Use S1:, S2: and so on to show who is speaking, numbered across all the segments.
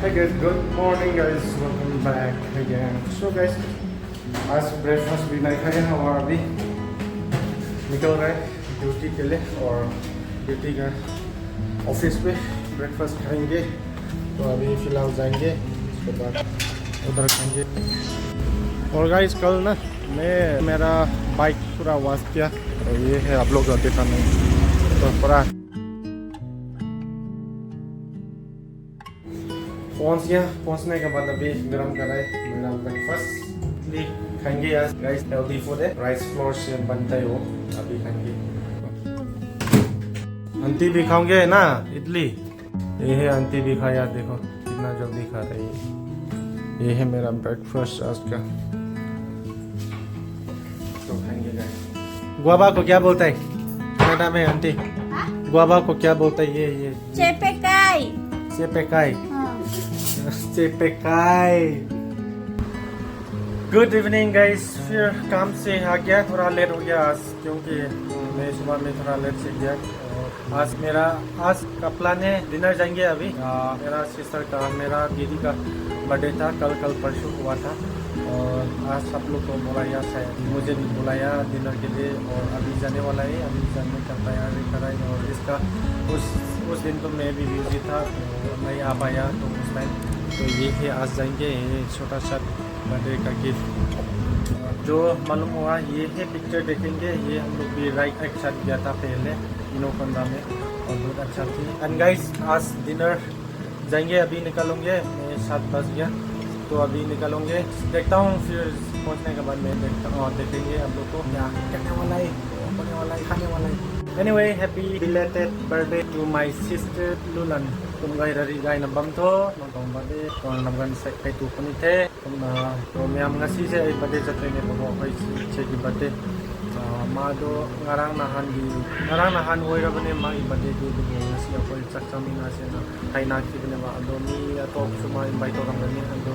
S1: Hi guys, good morning guys, welcome back again. So guys, आज breakfast भी नहीं खाए हैं और अभी निकल रहे ड्यूटी के लिए और ड्यूटी का ऑफिस पे ब्रेकफास्ट खाएंगे। तो अभी फ़िलहाल जाएंगे, उसके बाद उधर खाएंगे। और गाइस कल ना मैं मेरा बाइक पूरा वॉश किया और ये है आप लोग देखा नहीं तो पूरा पहुंचने के बाद अभी गरम कर रहे मेरा ब्रेकफास्ट खाएंगे यार गाइस। हेल्दी फूड है, राइस फ्लोर से बनता है वो, अभी खाएंगे। आंटी भी खाओगे ना इडली? ये है आंटी भी खाया, देखो कितना जल्दी खा रही है। ये है मेरा ब्रेकफास्ट आज का, तो खाएंगे गाइस। गुआवा को क्या बोलता है कनाडा में आंटी? गुआवा को क्या बोलता है? ये
S2: चेपेकाई।
S1: चेपेकाई। चेपेकाई। गुड इवनिंग गाइस, फिर काम से आ गया, थोड़ा लेट हो गया आज क्योंकि मैं सुबह में थोड़ा लेट से गया। आज का प्लान है डिनर जाएंगे अभी। मेरा सिस्टर का, मेरा दीदी का बर्थडे था, कल परसों हुआ था और आज सब लोग को बुलाया, शायद मुझे भी बुलाया डिनर के लिए और अभी जाने वाला है। अभी जाने का तैयारी कराई और इसका उस दिन तो मैं भी बिजी था तो नहीं आ पाया, तो उस टाइम तो ये है आज जाएंगे। ये छोटा सा बर्थडे का गिफ्ट जो मालूम हुआ, ये है पिक्चर देखेंगे। ये हम लोग भी राइट एक साथ गया था पहले इनोकोंडा में और बहुत अच्छा थी। एंड गाइस आज डिनर जाएंगे, अभी निकलोगे, मैं 7 बज गया तो अभी निकलोगे, देखता हूँ फिर पहुँचने के बाद मैं देखता हूँ, देखेंगे आप लोग को क्या करने वाला है, होने वाला है, खाने वाला है। Anyway, happy belated birthday to my sister Lulan. Tum gai dari gai na bam tho, nong tong birthday, tong namgan sa kay tu puni the. Tum na to miyam ngasi sa birthday sa tenge mo kay si ki birthday. Ma do ngarang nahan hoy ra bane ma i birthday do do ngasi ako sak chami na se na kai na ki bane ma do mi to suma invite orang gani ando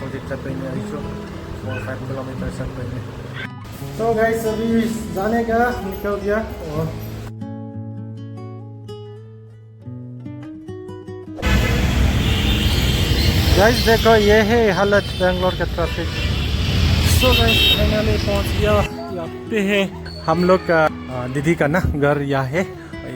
S1: project sa tenge ai so 4-5 kilometers sa tenge. तो guys अभी जाने का निकल गया और guys देखो ये है हालत बेंगलोर का ट्रैफिक। सो गाइस फाइनली पहुंच गया, यहाँ पे है हम लोग का दीदी का ना घर यहाँ है।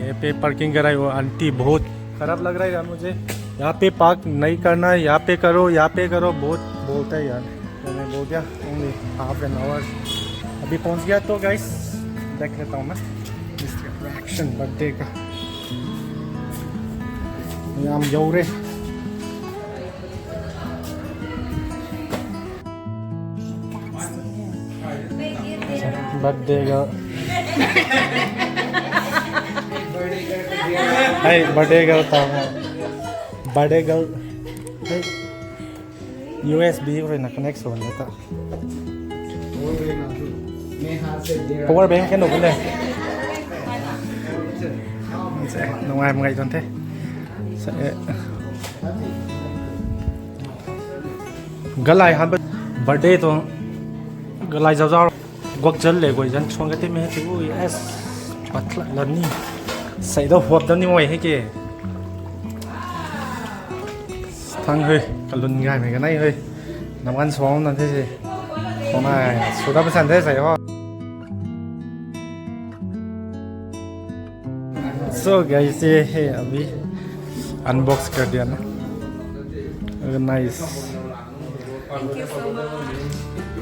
S1: ये पे पार्किंग करा है, वो आंटी बहुत खराब लग रहा है यार मुझे, यहाँ पे पार्क नहीं करना, यहाँ पे करो बहुत बोलता है यार। तो मैं बोल गया ओनली हाफ एन आवर, अभी पहुंच गया। तो गाइस देख लेता हूँ मैं इसका रिएक्शन बर्थडे का। हम you're birthday girl, birthday girl था, birthday girl USB rồi là connect rồi người ta power bank cái nổ vấn đề sẽ nông ai một ngày toàn thế sẽ gần lại hẳn birthday to gần lại giàu giàu quốc dân lệ của dân xuống cái tên thứ s bắt lại lần đi xảy đâu hộp đâu đi ngoài hay kì thằng hơi cả lần ngày mấy cái này hơi nằm ăn xuống là thế gì hôm nay số đáp sản thế xảy ho. So guys ये है अभी unbox कर दिया ना, nice,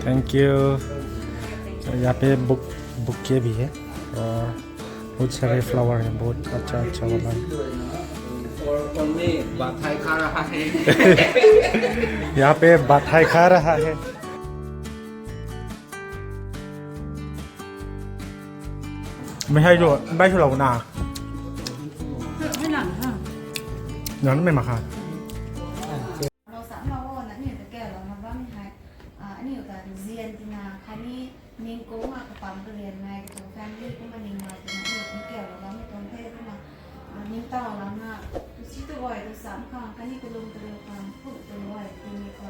S1: thank you. यहाँ पे bouquet भी है और बहुत सारे फ्लावर हैं, बहुत अच्छा वाला है। खा रहा है यहाँ पे बाथाई खा रहा है।ไม่ใช่ด้วยไม่ใช่เราหน้าอย่างนั้นไม่มาค่ะ
S2: เราสามารถว่านั่นเนี่ยแต่แก้วเรามาบ้างไหมอันนี้อยู่กับเรียนที่นาใครนี่นิ่งโก้มากกับปั๊มเรียนไงกับแฟนที่ก็มานิ่งมาเป็นที่อยู่แก้วเราไม่ตรงเพศก็มานิ่งต่อแล้วนะชิตัวบ่อยตัวสามครั้งใครนี่ก็ลงตัวความพูดตัวบ่อยตัวนี้ก็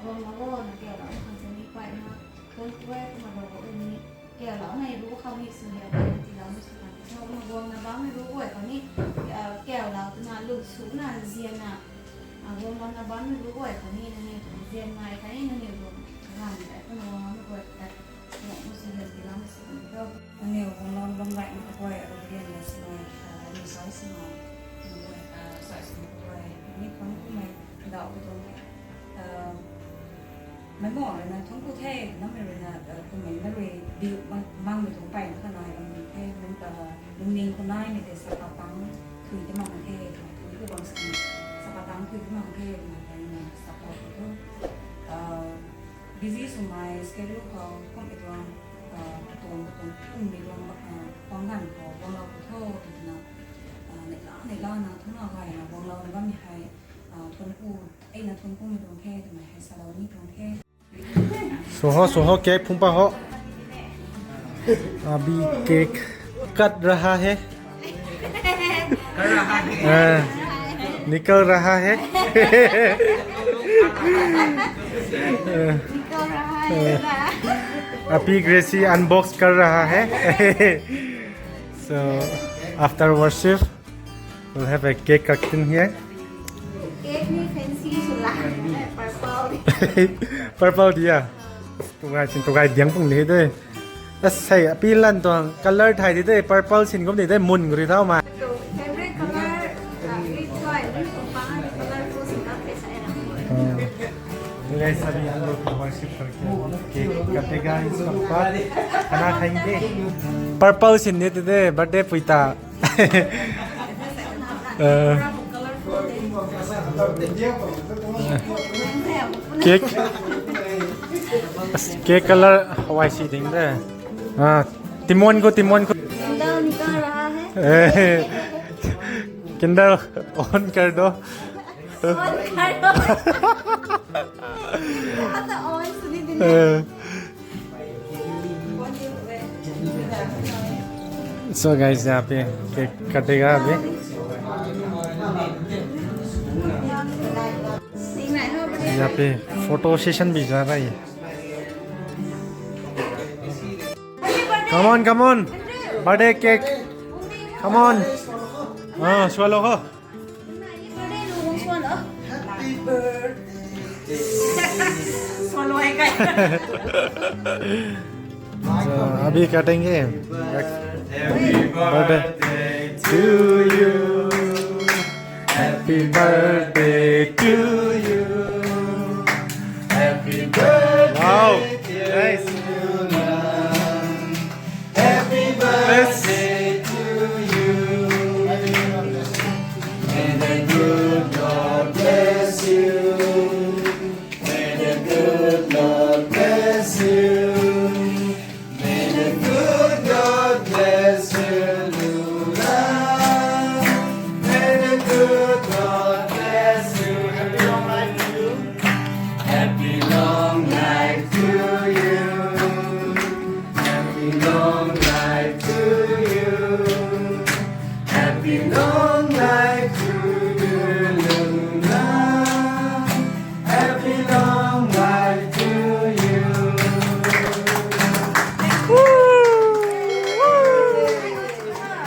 S2: รวมมาว่าแก้วเราทำจะนี้ไปนะเพิ่มแวกมาบอกว่านี้แก้วเราให้รู้เขามีส่วนใหญ่ที่เราไม่สนใจเรามาวงนะบ้างไม่รู้บ่อยตอนนี้แก้วเราตัวนั้นลูกสูงน่ะเรียนน่ะวงมัน na ban mi lu oi khani na ni zen mai khani na ni lu ran da ko no ma ko ta no mu si le di lam si do ni ko non bang lại ko ko ro yen na si mai ni sai si mai ni sai si ko ni ko mai đạo ko to mấy mỏ là thống cụ thể nó mình là tụi mình nó về điều mang mình thống bài nó là nói là mình thêm mình mình nhìn con nói mình để sắp vào tăngคือจะมองประเทศคือบางสิ่งสปาตังคือที่มองประเทศมาเป็นสปอร์ตก็busy สมัย schedule เขาก็เป็นตัวตุ้มมีรวมป้องกันเขาวงเราขอโทษนะในล้อนะทั้งเราใครนะวงเราก็มีใครทนกูไอ้นะทนกูมีตรงเทศทำไมให้สารนี่ตรงเทศ
S1: सुहा cake फूंपा हो अभी cake cut रहा है निकल रहा है अभी Gracy unbox कर रहा है so after worship we'll have a cake cutting here
S2: cake ni fancy สุดละ
S1: purple dia tụi gai tiếng phùng này đâyใส่ pi lần toàn color Thai thì đây purple xin cũng để đây mùn của thì thao mà
S2: favorite color is white this colorful sin ka pesa era
S1: guys अभी हम लोग worship करके cake कटेगा इसका बाद खाना खाएंगे purple sin ने दे बर्थडे पुइता केक कलर हवाई सी दिंग दे हाँ तिमोन को
S2: किंडल निकल रहा है
S1: किंडल ऑन कर दो
S2: ऑन सुनी दिन
S1: सो गाइस यहाँ पे केक कटेगा अभी यहाँ पे फोटो सेशन भी जा रहा है Come on birthday cake come on swallow ho so अभी काटेंगे happy birthday to you happy birthday to you happy birthday wow nice happy birthday to you may the good Lord bless you may the good Lord bless you may the good God bless you Lula may the good God bless you happy long life to you happy long life to you happy long life to you Luna happy long life to you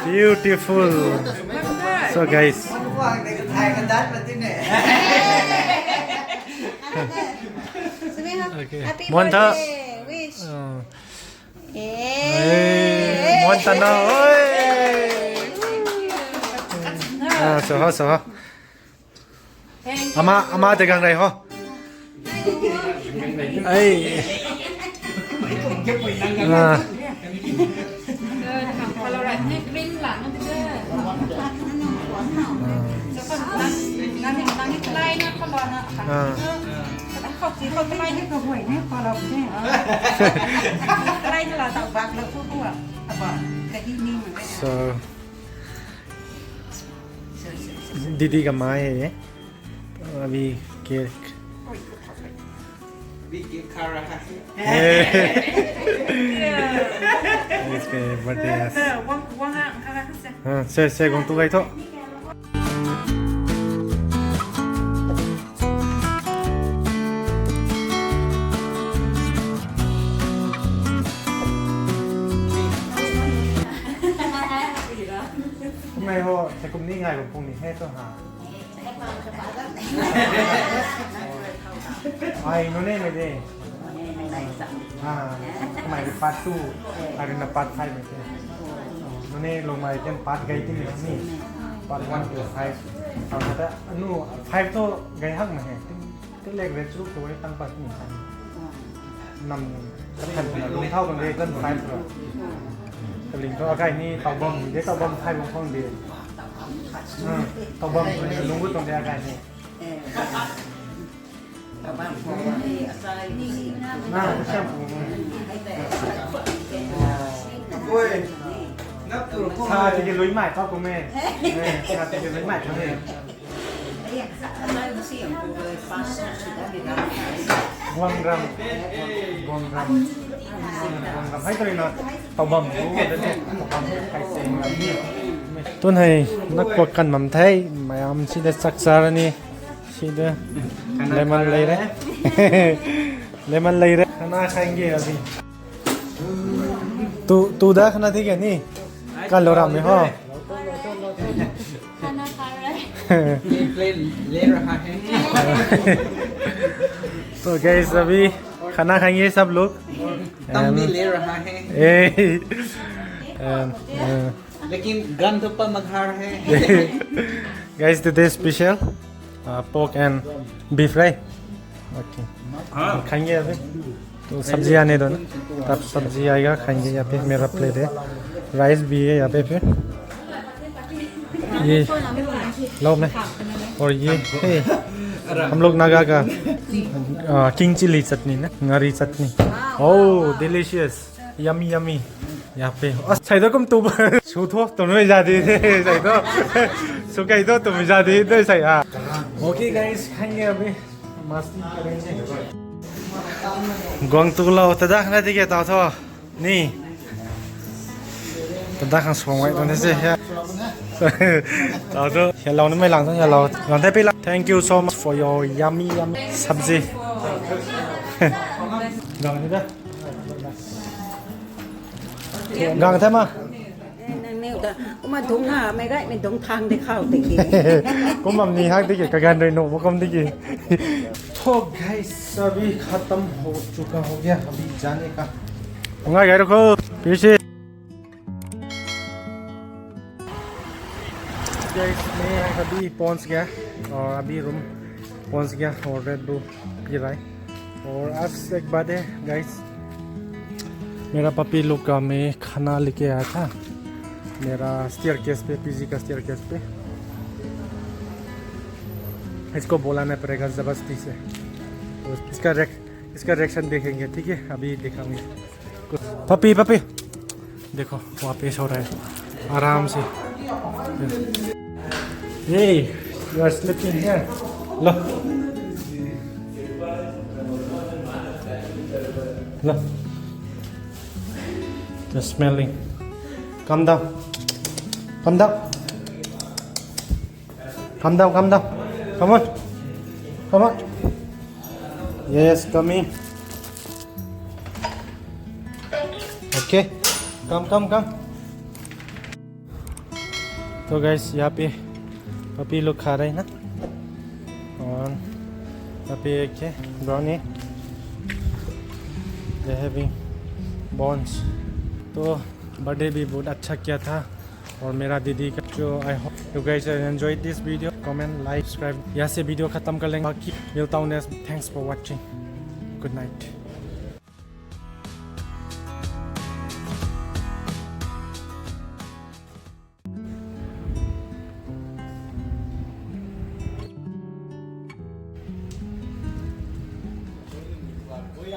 S1: beautiful so guys
S2: Happy
S1: Monta.
S2: birthday wish
S1: Montana ơi sợ ama từ gần này ho ấy
S3: เขาสีเขาไล่ให้เขาหวยให้พอเราเนี่ยไล่ให้เราตักบักแล้วพวกอ่ะบอกกะทินิ่งเหมือนกัน
S1: so दीदी का माँ है अभी cake इसके birthday हाँ से कौन तू गई तो hôm nay ho sẽ cùng đi ngày của cùng đi hết cho hà Ay, no ne de.
S3: Này sẵn.
S1: Kemarin part 2 ada na part 5 itu. No ne lo mai kan part gai tin ni. Part 1 to 5. Kalau ada anu 5 to gai hak na hai. Tin lek red group to ai tang part ni. นำกันทันลงเท่ากันเลยกันไฟตัวกระลิงก็ใกล้นี่เตาบอมเดี๋ยวเตาบอมไทยลงห้องเดียวเตาบอมลงก็ตรงเดียวกันนี่น่าใช่ผมชาจะกินลุยใหม่ชอบกูแม่ชาจะกินลุยใหม่ทั้งนี้วางรำให้ตัวนี้นะเตาบอมรู้ว่าจะเนี่ยเตาบอมไข่เซ็งอะไรเนี่ยต้นให้นักกว่ากันมั่มไทยมาทำชีเดสักสารนี่ชีเดเลมันเลยนะเลมันเลยนะखाना खाएंगे अभी तू दा खाना ठीक है नहीं कल लो राम में हो
S2: खाना खा रहे
S3: Lên ले रहा है.
S1: तो गाइस अभी खाना खाएंगे सब लोग
S3: Tâm भी ले रहा है. लेकिन गंध पर मघार है.
S1: guys today special pork and beef right okay खाएंगे अभी तो सब्जी आने दो ना तब सब्जी आएगा खाएंगे यहाँ पे मेरा प्लेट है राइस भी है यहाँ पे फिर ये लो में और ये हम लोग नागा का किंग चिली चटनी ना ngari चटनी ओह डिलीशियस यमी यमी यहाँ पे सही तो कम तुम छूथो तुम्हें जाती थे सही तो सुखाई तो तुम्हें जाती थे सही हाँ ओके गाइस खाएंगे अभी मस्ती करेंगे गोंग तुगला तदा खाना दिखे ताऊ तो नहीं तदा खान सोंग तो नहीं से ताऊ तो ये लाओ नहीं लांग तो ये लाओ लांग पे ला thank you so much for your yummy सब्जी गांग नहीं था गांग था माँ
S3: cũng mà thúng hà mấy cái mình thúng thang để khảo để kì
S1: cũng mầm ni hắc देखिए कगान रे नो वो कम देखिए तो गाइस अभी खत्म हो चुका हो गया अभी जाने का होगा गए रखो पीछे गाइस मैं अभी पहुंच गया और अभी रूम पहुंच गया और रेड बुल पी रहा है और आज एक बात है गाइस मेरा पपी लोग का मैं खाना लेके आया था मेरा स्टेयरकेस पे पीजी का स्टेयरकेस पे इसको बुलाना पड़ेगा ज़बरदस्ती से तो इसका रिएक्शन देखेंगे ठीक है अभी दिखाऊंगे पपी पपी देखो वहाँ पे सो रहा है आराम से ये यू आर स्लीपिंग हियर लो लो just smelling calm down calm down calm down calm down come on come on yes come in okay come तो गाइस यहाँ पे पपी लोग खा रहे हैं ना और यहाँ पे एक है ब्राउनी दे हैविंग बॉन्स तो बर्थडे भी बहुत अच्छा किया था और मेरा दीदी का जो I hope you guys enjoy this video comment like subscribe यहाँ से वीडियो खत्म कर लेंगे बाकी मिलता हूँ next thanks for watching good night
S3: Ôi